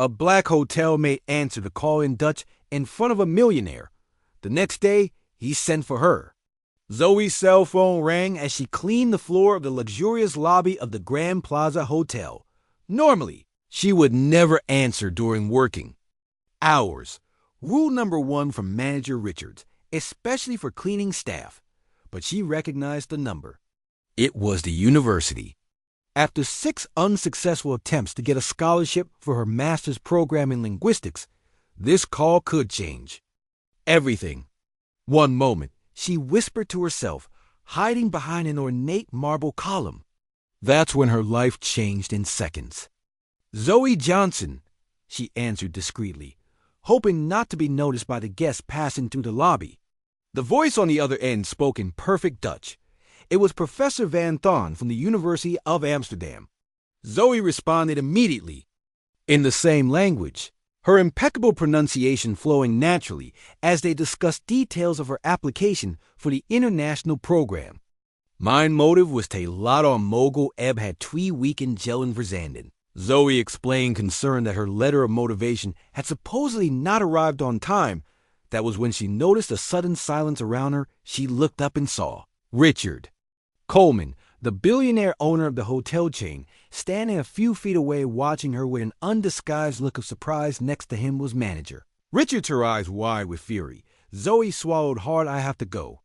A black hotel maid answered the call in Dutch in front of a millionaire. The next day, he sent for her. Zoe's cell phone rang as she cleaned the floor of the luxurious lobby of the Grand Plaza Hotel. Normally, she would never answer during working hours. Rule number 1 from Manager Richards, especially for cleaning staff. But she recognized the number. It was the university. After 6 unsuccessful attempts to get a scholarship for her master's program in linguistics, this call could change everything. One moment, she whispered to herself, hiding behind an ornate marble column. That's when her life changed in seconds. "Zoe Johnson," she answered discreetly, hoping not to be noticed by the guests passing through the lobby. The voice on the other end spoke in perfect Dutch. It was Professor Van Thon from the University of Amsterdam. Zoe responded immediately in the same language, her impeccable pronunciation flowing naturally as they discussed details of her application for the international program. Mijn motive was te laat on mogul heb het 2 weken geleden verzenden. Zoe explained, concerned that her letter of motivation had supposedly not arrived on time. That was when she noticed a sudden silence around her. She looked up and saw Richard Coleman, the billionaire owner of the hotel chain, standing a few feet away watching her with an undisguised look of surprise. Next to him was manager Richard, her eyes wide with fury. Zoe swallowed hard. "I have to go.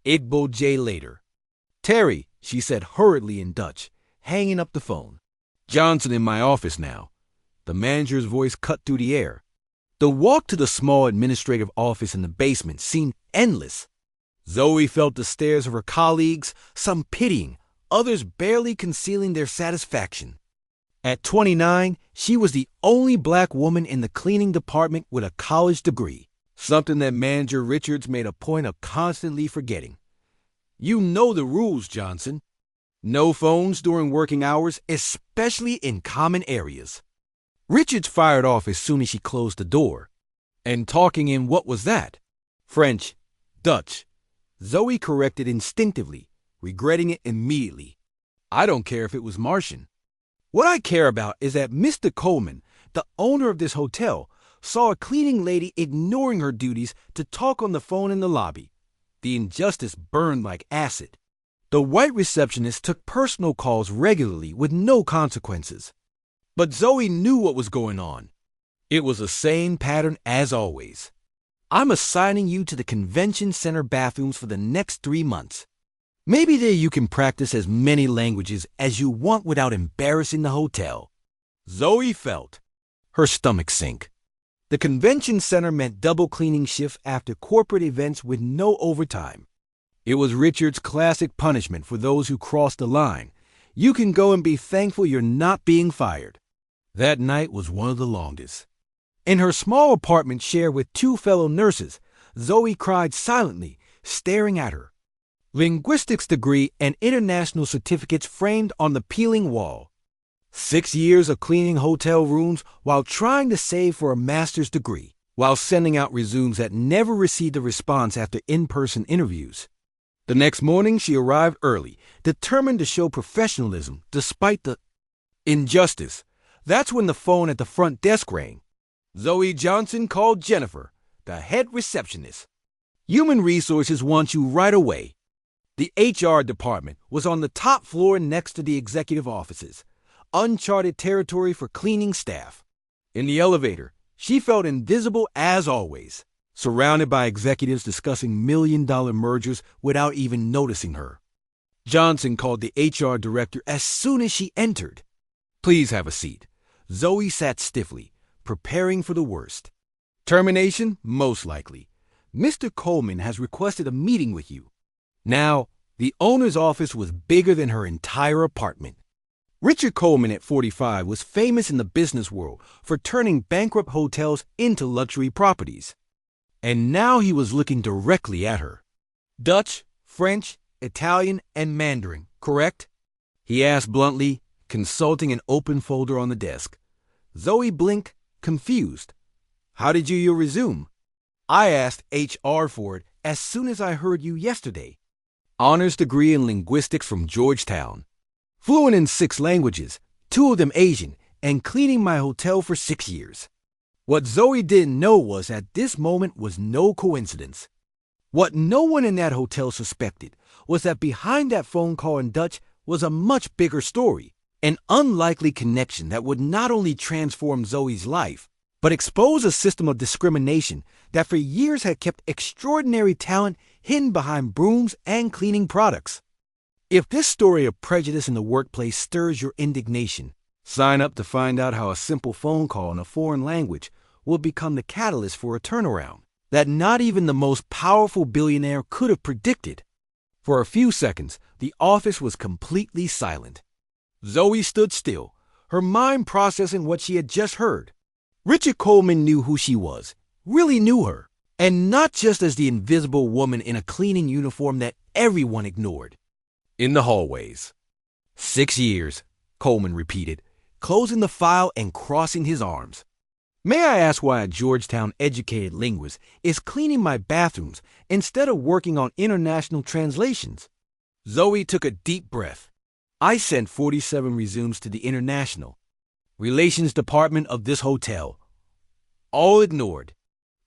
Igbo J later." "Terry," she said hurriedly in Dutch, hanging up the phone. "Johnson in my office now." The manager's voice cut through the air. The walk to the small administrative office in the basement seemed endless. Zoe felt the stares of her colleagues, some pitying, others barely concealing their satisfaction. At 29, she was the only black woman in the cleaning department with a college degree, something that Manager Richards made a point of constantly forgetting. "You know the rules, Johnson. No phones during working hours, especially in common areas." Richards fired off as soon as she closed the door. "And talking in what was that?" "French, Dutch." Zoe corrected instinctively, regretting it immediately. "I don't care if it was Martian. What I care about is that Mr. Coleman, the owner of this hotel, saw a cleaning lady ignoring her duties to talk on the phone in the lobby. The injustice burned like acid. The white receptionist took personal calls regularly with no consequences. But Zoe knew what was going on. It was the same pattern as always. "I'm assigning you to the convention center bathrooms for the next 3 months. Maybe there you can practice as many languages as you want without embarrassing the hotel." Zoe felt her stomach sink. The convention center meant double cleaning shifts after corporate events with no overtime. It was Richard's classic punishment for those who crossed the line. You can go and be thankful you're not being fired. That night was one of the longest. In her small apartment shared with 2 fellow nurses, Zoe cried silently, staring at her linguistics degree and international certificates framed on the peeling wall. 6 years of cleaning hotel rooms while trying to save for a master's degree, while sending out resumes that never received a response after in-person interviews. The next morning she arrived early, determined to show professionalism despite the injustice. That's when the phone at the front desk rang. Zoe Johnson called Jennifer, the head receptionist. "Human Resources wants you right away." The HR department was on the top floor next to the executive offices, uncharted territory for cleaning staff. In the elevator, she felt invisible as always, surrounded by executives discussing million-dollar mergers without even noticing her. Johnson called the HR director as soon as she entered. "Please have a seat." Zoe sat stiffly, preparing for the worst. "Termination? Most likely. Mr. Coleman has requested a meeting with you." Now, the owner's office was bigger than her entire apartment. Richard Coleman, at 45, was famous in the business world for turning bankrupt hotels into luxury properties. And now he was looking directly at her. "Dutch, French, Italian, and Mandarin, correct?" he asked bluntly, consulting an open folder on the desk. Zoe blinked, confused. "How did you your resume?" "I asked HR for it as soon as I heard you yesterday." Honors degree in linguistics from Georgetown. Fluent in 6 languages, 2 of them Asian, and cleaning my hotel for 6 years. What Zoe didn't know was that this moment was no coincidence. What no one in that hotel suspected was that behind that phone call in Dutch was a much bigger story, an unlikely connection that would not only transform Zoe's life, but expose a system of discrimination that for years had kept extraordinary talent hidden behind brooms and cleaning products. If this story of prejudice in the workplace stirs your indignation, sign up to find out how a simple phone call in a foreign language will become the catalyst for a turnaround that not even the most powerful billionaire could have predicted. For a few seconds, the office was completely silent. Zoe stood still, her mind processing what she had just heard. Richard Coleman knew who she was, really knew her, and not just as the invisible woman in a cleaning uniform that everyone ignored. In the hallways. 6 years, Coleman repeated, closing the file and crossing his arms. May I ask why a Georgetown-educated linguist is cleaning my bathrooms instead of working on international translations? Zoe took a deep breath. I sent 47 resumes to the International Relations Department of this hotel. All ignored.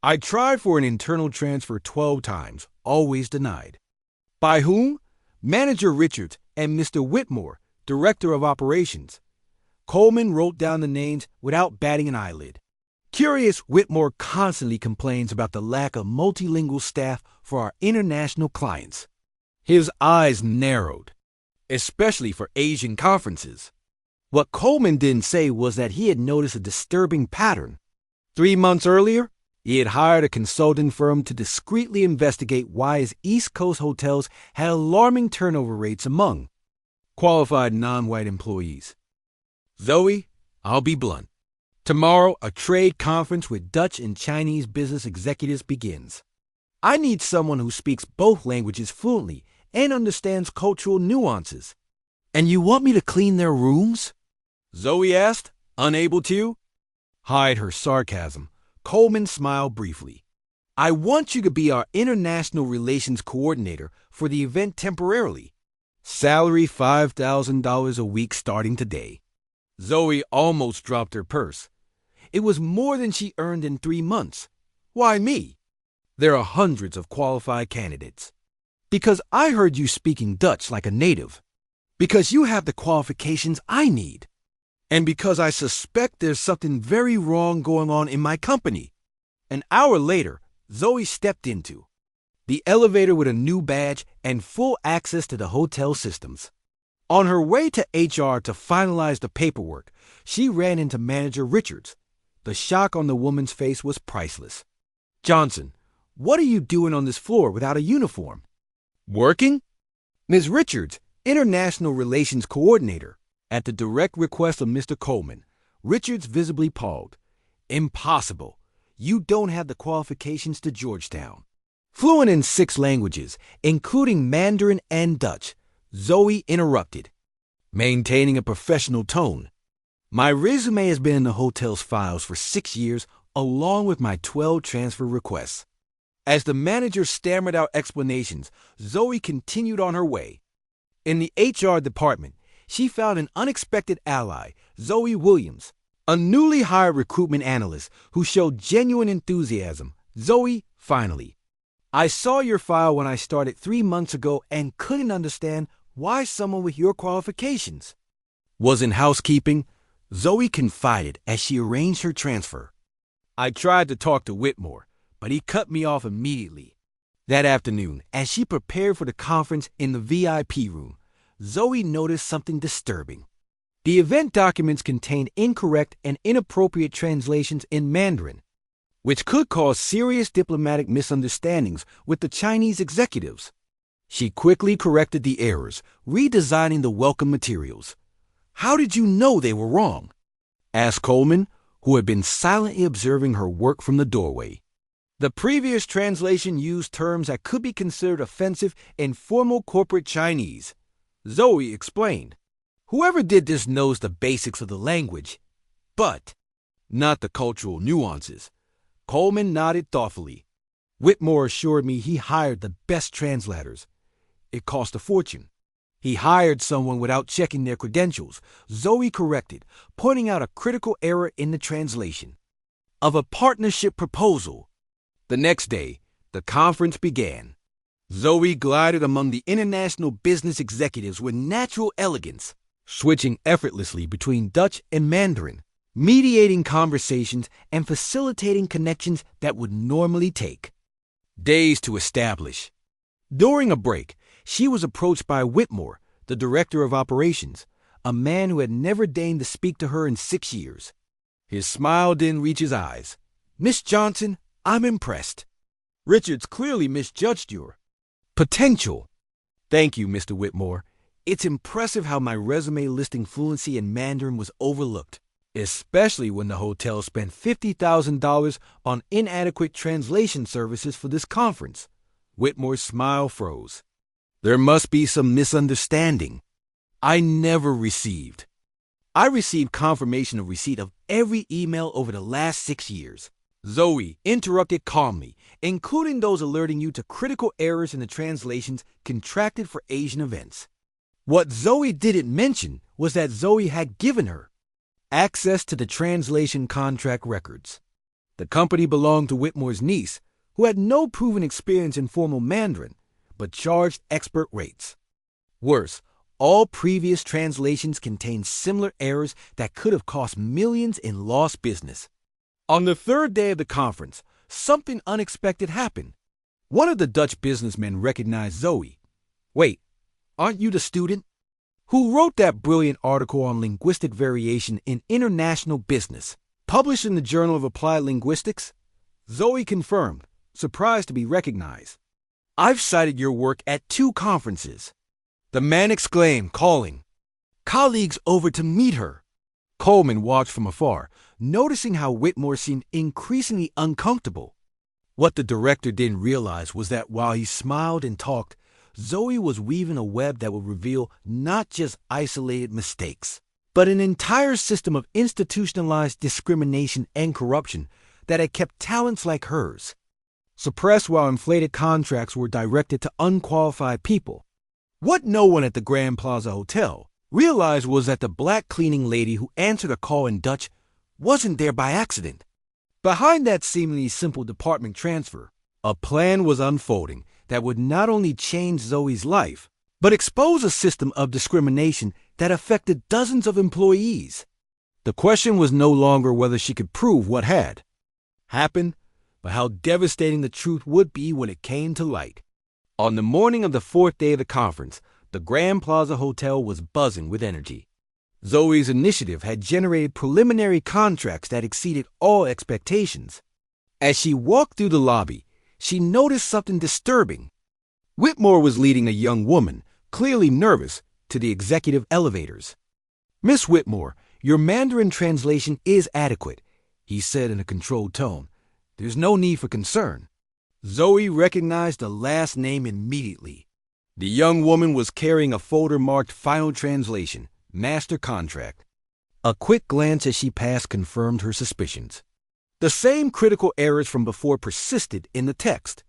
I tried for an internal transfer 12 times, always denied. By whom? Manager Richards and Mr. Whitmore, Director of Operations. Coleman wrote down the names without batting an eyelid. Curious, Whitmore constantly complains about the lack of multilingual staff for our international clients. His eyes narrowed, especially for Asian conferences. What Coleman didn't say was that he had noticed a disturbing pattern. 3 months earlier, he had hired a consulting firm to discreetly investigate why his East Coast hotels had alarming turnover rates among qualified non-white employees. Zoe, I'll be blunt. Tomorrow, a trade conference with Dutch and Chinese business executives begins. I need someone who speaks both languages fluently and understands cultural nuances. And you want me to clean their rooms? Zoe asked, unable to hide her sarcasm. Coleman smiled briefly. I want you to be our international relations coordinator for the event temporarily. Salary $5,000 a week starting today. Zoe almost dropped her purse. It was more than she earned in 3 months. Why me? There are hundreds of qualified candidates. Because I heard you speaking Dutch like a native. Because you have the qualifications I need. And because I suspect there's something very wrong going on in my company. An hour later, Zoe stepped into the elevator with a new badge and full access to the hotel systems. On her way to HR to finalize the paperwork, she ran into Manager Richards. The shock on the woman's face was priceless. Johnson, what are you doing on this floor without a uniform? Working? Ms. Richards, International Relations Coordinator. At the direct request of Mr. Coleman, Richards visibly palled. Impossible. You don't have the qualifications to Georgetown. Fluent in 6 languages, including Mandarin and Dutch, Zoe interrupted, maintaining a professional tone. My resume has been in the hotel's files for 6 years, along with my 12 transfer requests. As the manager stammered out explanations, Zoe continued on her way. In the HR department, she found an unexpected ally, Zoe Williams, a newly hired recruitment analyst who showed genuine enthusiasm. Zoe, finally. I saw your file when I started 3 months ago and couldn't understand why someone with your qualifications was in housekeeping. Zoe confided as she arranged her transfer. I tried to talk to Whitmore, but he cut me off immediately. That afternoon, as she prepared for the conference in the VIP room, Zoe noticed something disturbing. The event documents contained incorrect and inappropriate translations in Mandarin, which could cause serious diplomatic misunderstandings with the Chinese executives. She quickly corrected the errors, redesigning the welcome materials. How did you know they were wrong? Asked Coleman, who had been silently observing her work from the doorway. The previous translation used terms that could be considered offensive in formal corporate Chinese. Zoe explained. Whoever did this knows the basics of the language, but not the cultural nuances. Coleman nodded thoughtfully. Whitmore assured me he hired the best translators. It cost a fortune. He hired someone without checking their credentials, Zoe corrected, pointing out a critical error in the translation of a partnership proposal. The next day, the conference began. Zoe glided among the international business executives with natural elegance, switching effortlessly between Dutch and Mandarin, mediating conversations and facilitating connections that would normally take days to establish. During a break, she was approached by Whitmore, the director of operations, a man who had never deigned to speak to her in 6 years. His smile didn't reach his eyes. "Miss Johnson, I'm impressed. Richards clearly misjudged your potential." "Thank you, Mr. Whitmore. It's impressive how my resume listing fluency in Mandarin was overlooked, especially when the hotel spent $50,000 on inadequate translation services for this conference." Whitmore's smile froze. "There must be some misunderstanding. I received confirmation of receipt of every email over the last 6 years. Zoe interrupted calmly, including those alerting you to critical errors in the translations contracted for Asian events. What Zoe didn't mention was that Zoe had given her access to the translation contract records. The company belonged to Whitmore's niece, who had no proven experience in formal Mandarin, but charged expert rates. Worse, all previous translations contained similar errors that could have cost millions in lost business. On the third day of the conference, something unexpected happened. One of the Dutch businessmen recognized Zoe. "Wait, aren't you the student who wrote that brilliant article on linguistic variation in international business, published in the Journal of Applied Linguistics?" Zoe confirmed, surprised to be recognized. "I've cited your work at 2 conferences." The man exclaimed, calling colleagues over to meet her. Coleman watched from afar, noticing how Whitmore seemed increasingly uncomfortable. What the director didn't realize was that while he smiled and talked, Zoe was weaving a web that would reveal not just isolated mistakes, but an entire system of institutionalized discrimination and corruption that had kept talents like hers suppressed while inflated contracts were directed to unqualified people. What no one at the Grand Plaza Hotel realized was that the black cleaning lady who answered a call in Dutch wasn't there by accident. Behind that seemingly simple department transfer, a plan was unfolding that would not only change Zoe's life, but expose a system of discrimination that affected dozens of employees. The question was no longer whether she could prove what had happened, but how devastating the truth would be when it came to light. On the morning of the 4th day of the conference, the Grand Plaza Hotel was buzzing with energy. Zoe's initiative had generated preliminary contracts that exceeded all expectations. As she walked through the lobby, she noticed something disturbing. Whitmore was leading a young woman, clearly nervous, to the executive elevators. "Miss Whitmore, your Mandarin translation is adequate," he said in a controlled tone. "There's no need for concern." Zoe recognized the last name immediately. The young woman was carrying a folder marked Final Translation, Master Contract. A quick glance as she passed confirmed her suspicions. The same critical errors from before persisted in the text.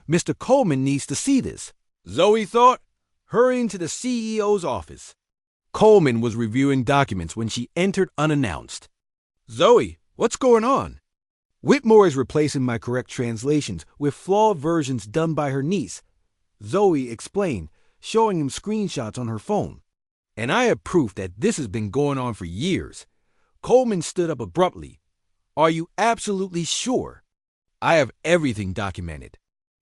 "Mr. Coleman needs to see this," Zoe thought, hurrying to the CEO's office. Coleman was reviewing documents when she entered unannounced. "Zoe, what's going on?" "Whitmore is replacing my correct translations with flawed versions done by her niece," Zoe explained, showing him screenshots on her phone. "And I have proof that this has been going on for years." Coleman stood up abruptly. "Are you absolutely sure?" "I have everything documented.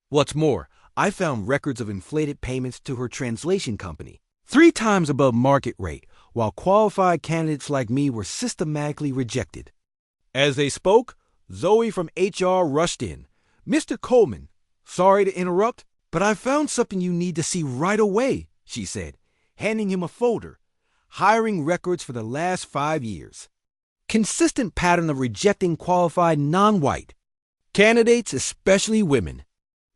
What's more, I found records of inflated payments to her translation company, 3 times above market rate, while qualified candidates like me were systematically rejected." As they spoke, Zoe from HR rushed in. "Mr. Coleman, sorry to interrupt, but I found something you need to see right away," she said, handing him a folder. "Hiring records for the last 5 years. Consistent pattern of rejecting qualified non-white candidates, especially women."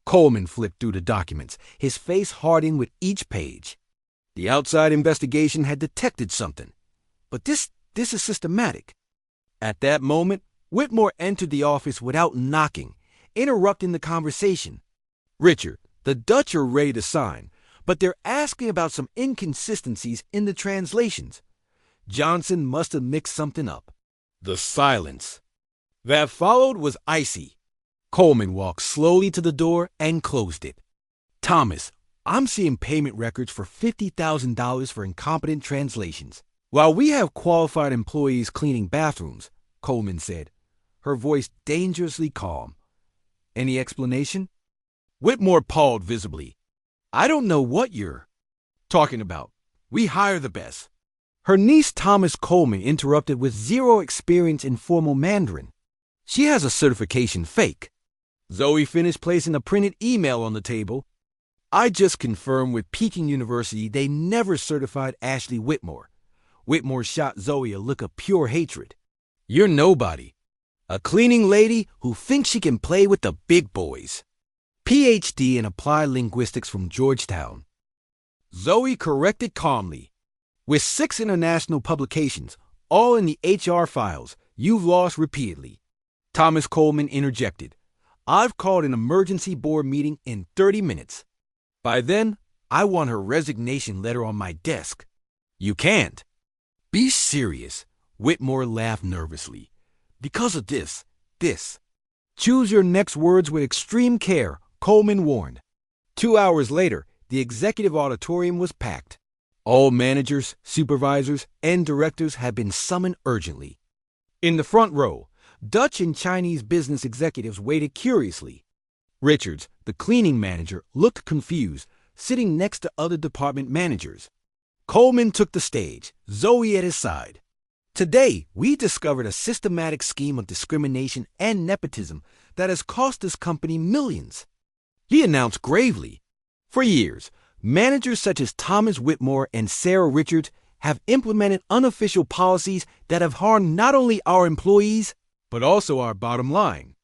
Coleman flipped through the documents, his face hardening with each page. The outside investigation had detected something. But this is systematic. At that moment, Whitmore entered the office without knocking, interrupting the conversation. "Richard, the Dutch are ready to sign, but they're asking about some inconsistencies in the translations. Johnson must have mixed something up. The silence that followed was icy. Coleman walked slowly to the door and closed it. Thomas, I'm seeing payment records for $50,000 for incompetent translations. While we have qualified employees cleaning bathrooms, Coleman said, her voice dangerously calm. Any explanation? Whitmore palled visibly. I don't know what you're talking about. We hire the best. Her niece Thomas Coleman interrupted with zero experience in formal Mandarin. She has a certification fake. Zoe finished placing a printed email on the table. I just confirmed with Peking University they never certified Ashley Whitmore. Whitmore shot Zoe a look of pure hatred. You're nobody. A cleaning lady who thinks she can play with the big boys. PhD in Applied Linguistics from Georgetown. Zoe corrected calmly. With 6 international publications, all in the HR files, you've lost repeatedly. Thomas Coleman interjected. I've called an emergency board meeting in 30 minutes. By then, I want her resignation letter on my desk. You can't. Be serious, Whitmore laughed nervously. Because of this. Choose your next words with extreme care, Coleman warned. 2 hours later, the executive auditorium was packed. All managers, supervisors, and directors had been summoned urgently. In the front row, Dutch and Chinese business executives waited curiously. Richards, the cleaning manager, looked confused, sitting next to other department managers. Coleman took the stage, Zoe at his side. Today, we discovered a systematic scheme of discrimination and nepotism that has cost this company millions. He announced gravely. For years, managers such as Thomas Whitmore and Sarah Richards have implemented unofficial policies that have harmed not only our employees, but also our bottom line.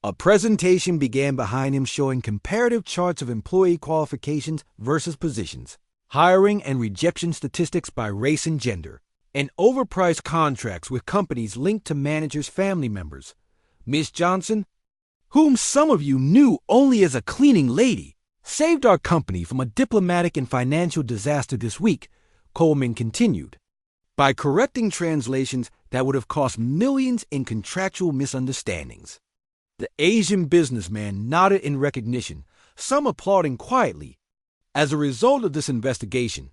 A presentation began behind him showing comparative charts of employee qualifications versus positions, hiring and rejection statistics by race and gender, and overpriced contracts with companies linked to managers' family members. Miss Johnson, whom some of you knew only as a cleaning lady, saved our company from a diplomatic and financial disaster this week, Coleman continued, by correcting translations that would have cost millions in contractual misunderstandings. The Asian businessman nodded in recognition, some applauding quietly. As a result of this investigation,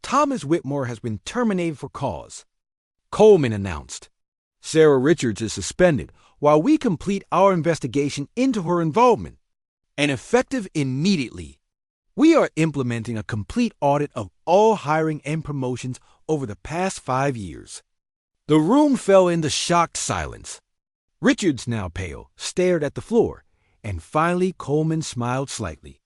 Thomas Whitmore has been terminated for cause. Coleman announced. Sarah Richards is suspended while we complete our investigation into her involvement, and effective immediately. We are implementing a complete audit of all hiring and promotions over the past 5 years. The room fell into shocked silence. Richards, now pale, stared at the floor, and finally Coleman smiled slightly.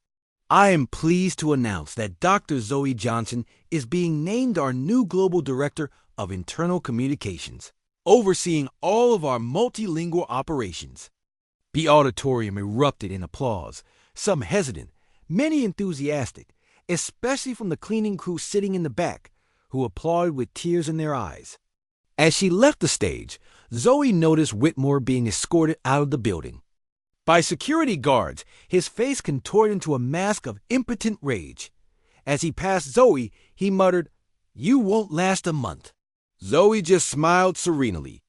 I am pleased to announce that Dr. Zoe Johnson is being named our new Global Director of Internal Communications, overseeing all of our multilingual operations. The auditorium erupted in applause, some hesitant, many enthusiastic, especially from the cleaning crew sitting in the back, who applauded with tears in their eyes. As she left the stage, Zoe noticed Whitmore being escorted out of the building. By security guards, his face contorted into a mask of impotent rage. As he passed Zoe, he muttered, "You won't last a month." Zoe just smiled serenely.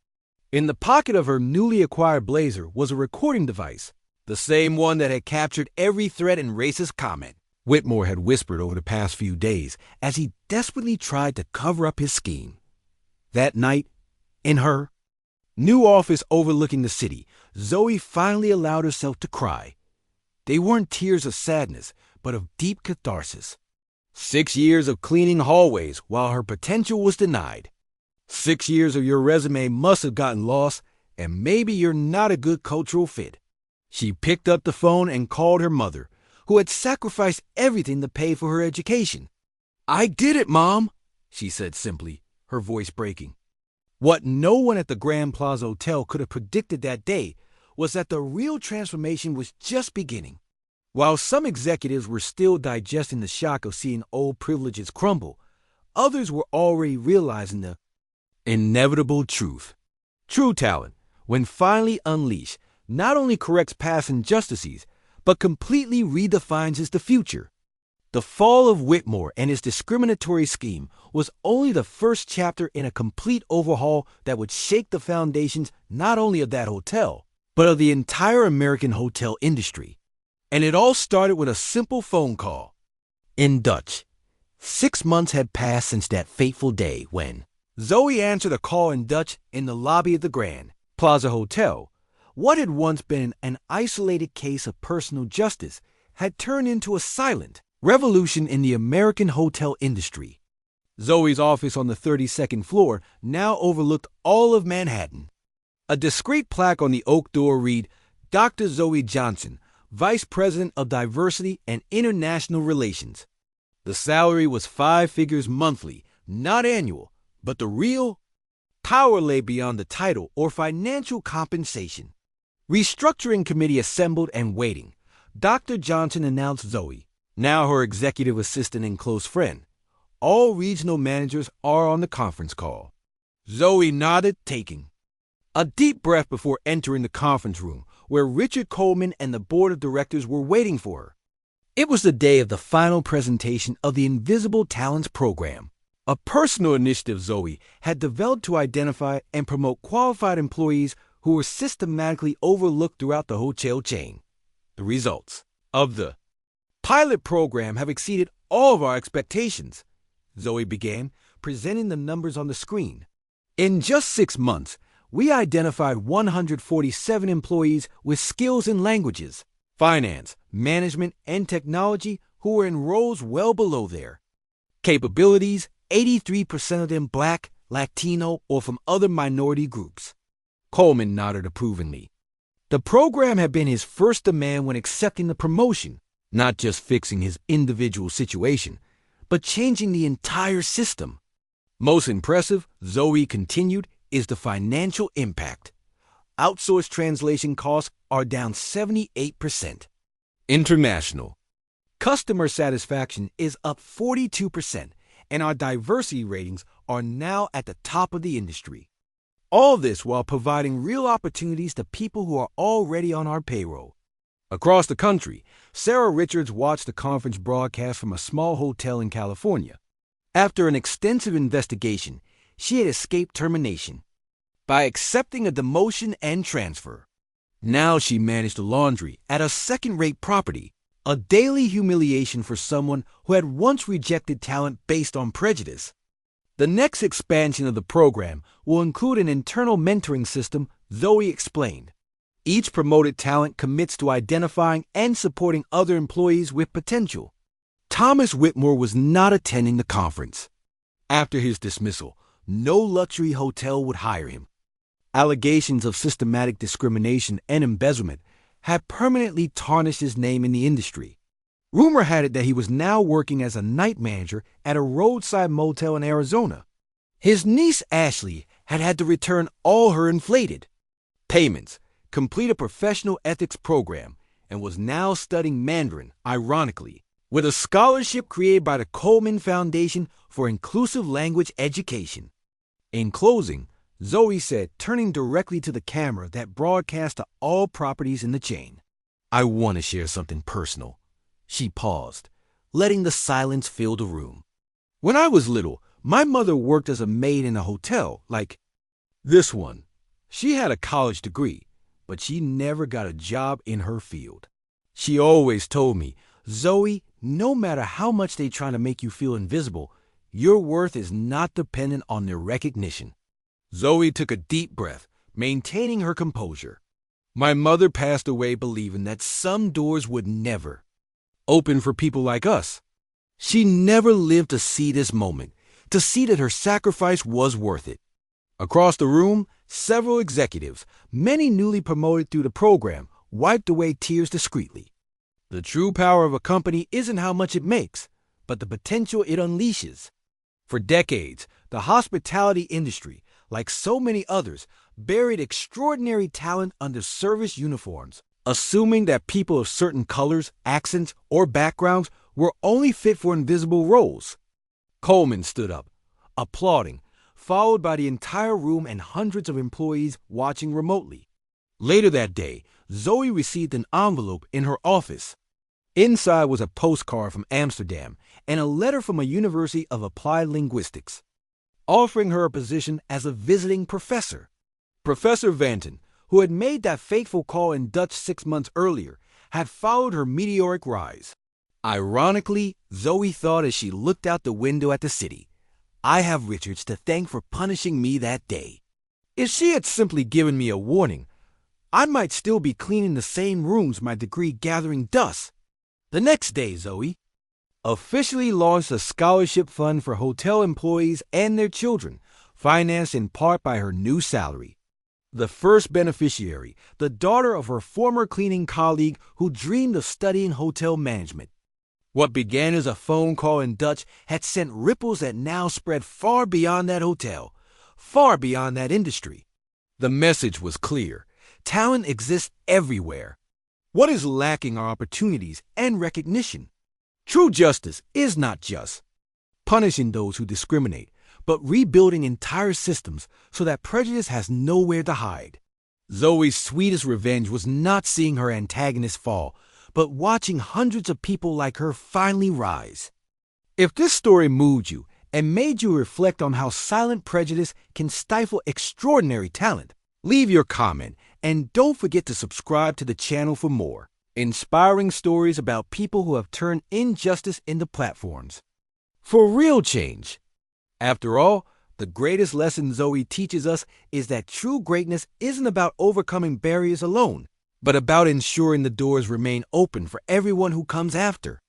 In the pocket of her newly acquired blazer was a recording device, the same one that had captured every threat and racist comment Whitmore had whispered over the past few days as he desperately tried to cover up his scheme. That night, in her new office overlooking the city, Zoe finally allowed herself to cry. They weren't tears of sadness, but of deep catharsis. 6 years of cleaning hallways while her potential was denied. 6 years of your resume must have gotten lost, and maybe you're not a good cultural fit. She picked up the phone and called her mother, who had sacrificed everything to pay for her education. "I did it, Mom," she said simply, her voice breaking. What no one at the Grand Plaza Hotel could have predicted that day was that the real transformation was just beginning. While some executives were still digesting the shock of seeing old privileges crumble, others were already realizing the inevitable truth. True talent, when finally unleashed, not only corrects past injustices, but completely redefines the future. The fall of Whitmore and his discriminatory scheme was only the first chapter in a complete overhaul that would shake the foundations not only of that hotel, but of the entire American hotel industry. And it all started with a simple phone call. In Dutch, 6 months had passed since that fateful day when Zoe answered a call in Dutch in the lobby of the Grand Plaza Hotel. What had once been an isolated case of personal justice had turned into a silent revolution in the American hotel industry. Zoe's office on the 32nd floor now overlooked all of Manhattan. A discreet plaque on the oak door read, Dr. Zoe Johnson, Vice President of Diversity and International Relations. The salary was 5 figures monthly, not annual, but the real power lay beyond the title or financial compensation. Restructuring committee assembled and waiting. Dr. Johnson announced Zoe, now her executive assistant and close friend. All regional managers are on the conference call. Zoe nodded, taking a deep breath before entering the conference room, where Richard Coleman and the board of directors were waiting for her. It was the day of the final presentation of the Invisible Talents Program, a personal initiative Zoe had developed to identify and promote qualified employees who were systematically overlooked throughout the hotel chain. The results of the pilot program have exceeded all of our expectations, Zoe began, presenting the numbers on the screen. In just 6 months, we identified 147 employees with skills in languages, finance, management, and technology who were in roles well below their capabilities, 83% of them Black, Latino, or from other minority groups. Coleman nodded approvingly. The program had been his first demand when accepting the promotion, not just fixing his individual situation, but changing the entire system. Most impressive, Zoe continued, is the financial impact. Outsourced translation costs are down 78%. International customer satisfaction is up 42%, and our diversity ratings are now at the top of the industry. All this while providing real opportunities to people who are already on our payroll. Across the country, Sarah Richards watched the conference broadcast from a small hotel in California. After an extensive investigation, she had escaped termination by accepting a demotion and transfer. Now she managed the laundry at a second-rate property, a daily humiliation for someone who had once rejected talent based on prejudice. The next expansion of the program will include an internal mentoring system, Zoe explained. Each promoted talent commits to identifying and supporting other employees with potential. Thomas Whitmore was not attending the conference. After his dismissal, no luxury hotel would hire him. Allegations of systematic discrimination and embezzlement had permanently tarnished his name in the industry. Rumor had it that he was now working as a night manager at a roadside motel in Arizona. His niece Ashley had to return all her inflated payments, complete a professional ethics program, and was now studying Mandarin, ironically, with a scholarship created by the Coleman Foundation for Inclusive Language Education. In closing, Zoe said, turning directly to the camera that broadcast to all properties in the chain, I want to share something personal. She paused, letting the silence fill the room. When I was little, my mother worked as a maid in a hotel, like this one. She had a college degree, but she never got a job in her field. She always told me, Zoe, no matter how much they try to make you feel invisible, your worth is not dependent on their recognition. Zoe took a deep breath, maintaining her composure. My mother passed away believing that some doors would never open for people like us. She never lived to see this moment, to see that her sacrifice was worth it. Across the room, several executives, many newly promoted through the program, wiped away tears discreetly. The true power of a company isn't how much it makes, but the potential it unleashes. For decades, the hospitality industry, like so many others, buried extraordinary talent under service uniforms, assuming that people of certain colors, accents, or backgrounds were only fit for invisible roles. Coleman stood up, applauding, followed by the entire room and hundreds of employees watching remotely. Later that day, Zoe received an envelope in her office. Inside was a postcard from Amsterdam and a letter from a University of Applied Linguistics, offering her a position as a visiting professor. Professor Vanton, who had made that fateful call in Dutch 6 months earlier, had followed her meteoric rise. Ironically, Zoe thought as she looked out the window at the city, I have Richards to thank for punishing me that day. If she had simply given me a warning, I might still be cleaning the same rooms my degree gathering dust. The next day, Zoe officially launched a scholarship fund for hotel employees and their children, financed in part by her new salary. The first beneficiary, the daughter of her former cleaning colleague who dreamed of studying hotel management. What began as a phone call in Dutch had sent ripples that now spread far beyond that hotel, far beyond that industry. The message was clear. Talent exists everywhere. What is lacking are opportunities and recognition. True justice is not just punishing those who discriminate, but rebuilding entire systems so that prejudice has nowhere to hide. Zoe's sweetest revenge was not seeing her antagonist fall, but watching hundreds of people like her finally rise. If this story moved you and made you reflect on how silent prejudice can stifle extraordinary talent, leave your comment and don't forget to subscribe to the channel for more inspiring stories about people who have turned injustice into platforms for real change. After all, the greatest lesson Zoe teaches us is that true greatness isn't about overcoming barriers alone, but about ensuring the doors remain open for everyone who comes after.